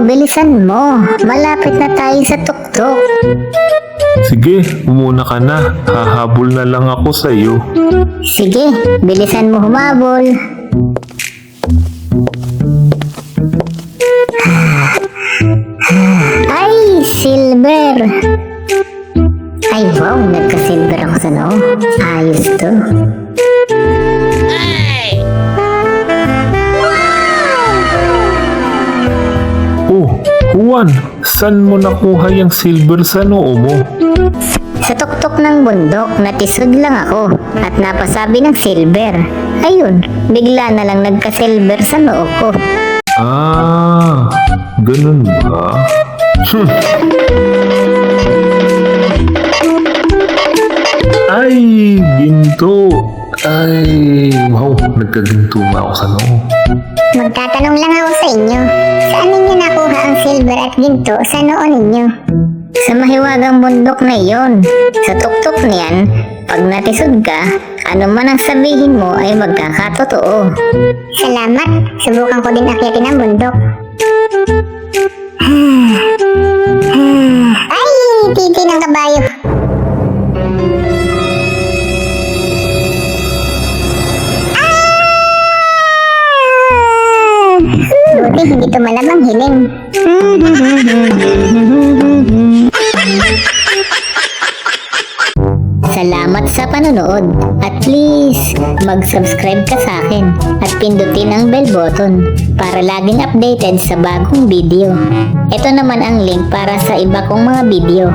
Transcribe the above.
bilisan mo. Malapit na tayo sa tuktok. Sige, umuna ka na. Hahabol na lang ako sa'yo. Sige, bilisan mo humabol. Ay, silver. Ay, wow, nagka-silver ako sa noo. Ayos to. Oh, Juan, saan mo nakuha yung silver sa noo mo? Sa tuktok ng bundok, natisod lang ako at napasabi ng silver. Ayun, bigla na lang nagka-silver sa noo ko. Ah, ganun ba? Ay, ginto. Ay, wow, nagkaginto na ako sa noo. Magtatanong lang ako sa inyo, saan ninyo nakuha ang silver at ginto sa noo ninyo? Sa mahiwagang bundok na iyon. Sa tuktok niyan, pag natisod ka, ano man ang sabihin mo ay magkakatotoo. Salamat, subukan ko din akyatin ang bundok. Ay, titi ng kabayo. Buti hindi tumalabang hiling. Salamat sa panonood. At please, mag-subscribe ka sa akin at pindutin ang bell button para laging updated sa bagong video. Ito naman ang link para sa iba kong mga video.